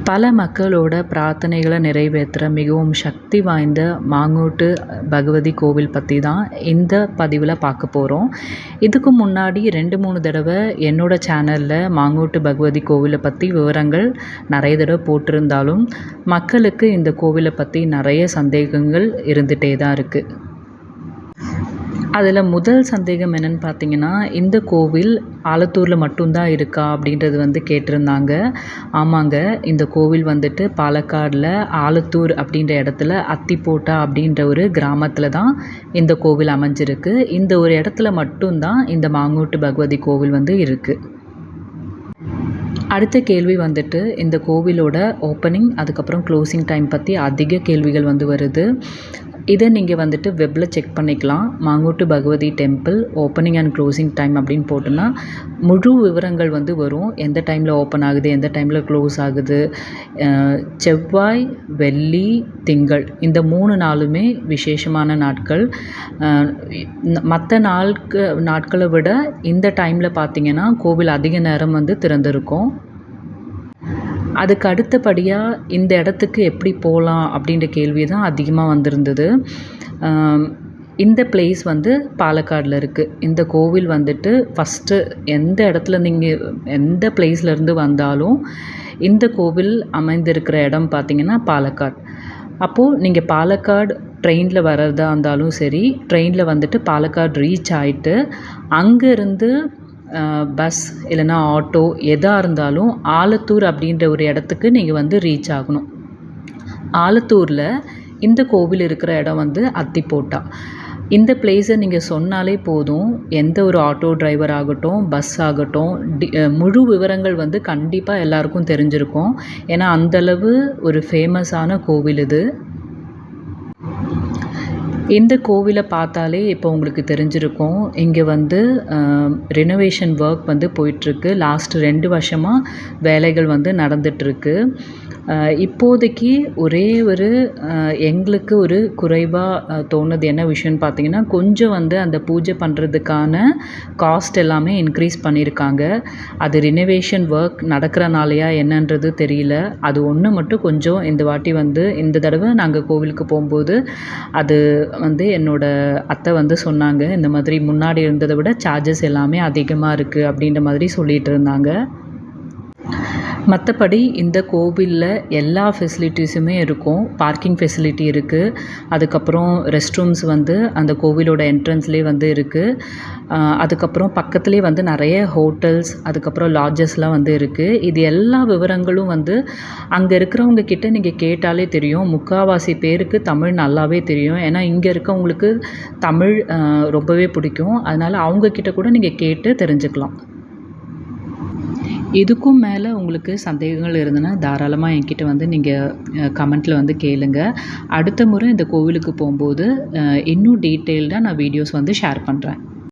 பல மக்களோட பிரார்த்தனைகளை நிறைவேற்றுற மிகவும் சக்தி வாய்ந்த மாங்கோட்டு பகவதி கோவில் பற்றி தான் இந்த பதிவில் பார்க்க போகிறோம். இதுக்கு முன்னாடி 2-3 தடவை என்னோடய சேனலில் மாங்கோட்டு பகவதி கோவிலை பற்றி விவரங்கள் நிறைய தடவை போட்டிருந்தாலும் மக்களுக்கு இந்த கோவிலை பற்றி நிறைய சந்தேகங்கள் இருந்துகிட்டே தான் இருக்குது. அதில் முதல் சந்தேகம் என்னென்னு பார்த்தீங்கன்னா, இந்த கோவில் ஆலத்தூரில் மட்டும்தான் இருக்கா அப்படின்றது கேட்டிருந்தாங்க. ஆமாங்க, இந்த கோவில் பாலக்காடில் ஆலத்தூர் அப்படின்ற இடத்துல அத்திப்போட்டா அப்படின்ற ஒரு கிராமத்தில் தான் இந்த கோவில் அமைஞ்சிருக்கு. இந்த ஒரு இடத்துல மட்டும்தான் இந்த மாங்கோட்டு பகவதி கோவில் இருக்குது. அடுத்த கேள்வி இந்த கோவிலோட ஓப்பனிங் அதுக்கப்புறம் க்ளோசிங் டைம் பற்றி அதிக கேள்விகள் வருது. இதை நீங்கள் வெப்பில் செக் பண்ணிக்கலாம். Mangottu Bhagavathi temple opening and closing time அப்படின்னு போட்டோன்னா முழு விவரங்கள் வரும். எந்த டைமில் ஓப்பன் ஆகுது, எந்த டைமில் க்ளோஸ் ஆகுது. செவ்வாய், வெள்ளி, திங்கள் இந்த 3 நாளுமே விசேஷமான நாட்கள். மற்ற நாட்களை விட இந்த டைமில் பார்த்திங்கன்னா கோவில் அதிக நேரம் திறந்திருக்கும். அதுக்கு அடுத்தபடியாக இந்த இடத்துக்கு எப்படி போகலாம் அப்படின்ற கேள்வி தான் அதிகமாக வந்திருந்தது. இந்த பிளேஸ் பாலக்காடில் இருக்குது. இந்த கோவில் ஃபஸ்ட்டு எந்த இடத்துல நீங்கள் எந்த பிளேஸ்லேருந்து வந்தாலும் இந்த கோவில் அமைந்திருக்கிற இடம் பார்த்திங்கன்னா பாலக்காடு. அப்போது நீங்கள் பாலக்காடு ட்ரெயினில் வர்றதா இருந்தாலும் சரி, ட்ரெயினில் பாலக்காடு ரீச் ஆகிட்டு அங்கேருந்து பஸ் இல்லைன்னா ஆட்டோ எதாக இருந்தாலும் ஆலத்தூர் அப்படின்ற ஒரு இடத்துக்கு நீங்கள் ரீச் ஆகணும். ஆலத்தூரில் இந்த கோவில் இருக்கிற இடம் அத்திப்போட்டா. இந்த பிளேஸை நீங்கள் சொன்னாலே போதும், எந்த ஒரு ஆட்டோ டிரைவர் ஆகட்டும், பஸ் ஆகட்டும், முழு விவரங்கள் கண்டிப்பாக எல்லாருக்கும் தெரிஞ்சிருக்கும். ஏன்னா அந்தளவு ஒரு ஃபேமஸான கோவில் இது. இந்த கோவிலை பார்த்தாலே இப்போ உங்களுக்கு தெரிஞ்சிருக்கும். இங்கே ரெனோவேஷன் ஒர்க் போயிட்டுருக்கு. லாஸ்ட் 2 வருஷமாக வேலைகள் நடந்துகிட்ருக்கு. இப்போதைக்கு ஒரே ஒரு எங்களுக்கு ஒரு குறைவாக தோணுது என்ன விஷயம்னு பார்த்தீங்கன்னா, கொஞ்சம் அந்த பூஜை பண்ணுறதுக்கான காஸ்ட் எல்லாமே இன்க்ரீஸ் பண்ணியிருக்காங்க. அது ரினோவேஷன் ஒர்க் நடக்கிறனாலையா என்னன்றது தெரியல. அது ஒன்று மட்டும் கொஞ்சம் இந்த வாட்டி இந்த தடவை நாங்கள் கோவிலுக்கு போகும்போது அது என்னோடய அத்தை சொன்னாங்க, இந்த மாதிரி முன்னாடி இருந்ததை விட சார்ஜஸ் எல்லாமே அதிகமாக இருக்குது அப்படின்ற மாதிரி சொல்லிகிட்டு இருந்தாங்க. மற்றபடி இந்த கோவிலில் எல்லா ஃபெசிலிட்டிஸுமே இருக்கும். பார்க்கிங் ஃபெசிலிட்டி இருக்குது. அதுக்கப்புறம் ரெஸ்ட் ரூம்ஸ் அந்த கோவிலோட என்ட்ரன்ஸ்லேயே இருக்குது. அதுக்கப்புறம் பக்கத்துலேயே நிறைய ஹோட்டல்ஸ் அதுக்கப்புறம் லாட்ஜஸ்லாம் இருக்குது. இது எல்லா விவரங்களும் அங்கே இருக்கிறவங்க கிட்ட நீங்கள் கேட்டாலே தெரியும். முக்கால்வாசி பேருக்கு தமிழ் நல்லாவே தெரியும். ஏன்னா இங்கே இருக்கவங்களுக்கு தமிழ் ரொம்பவே பிடிக்கும். அதனால் அவங்கக்கிட்ட கூட நீங்கள் கேட்டு தெரிஞ்சுக்கலாம். இதுக்கும் மேலே உங்களுக்கு சந்தேகங்கள் இருந்ததுன்னா தாராளமாக என்கிட்ட நீங்கள் கமெண்ட்டில் கேளுங்க. அடுத்த முறை இந்த கோவிலுக்கு போகும்போது இன்னும் டீட்டெயில்டாக நான் வீடியோஸ் ஷேர் பண்ணுறேன்.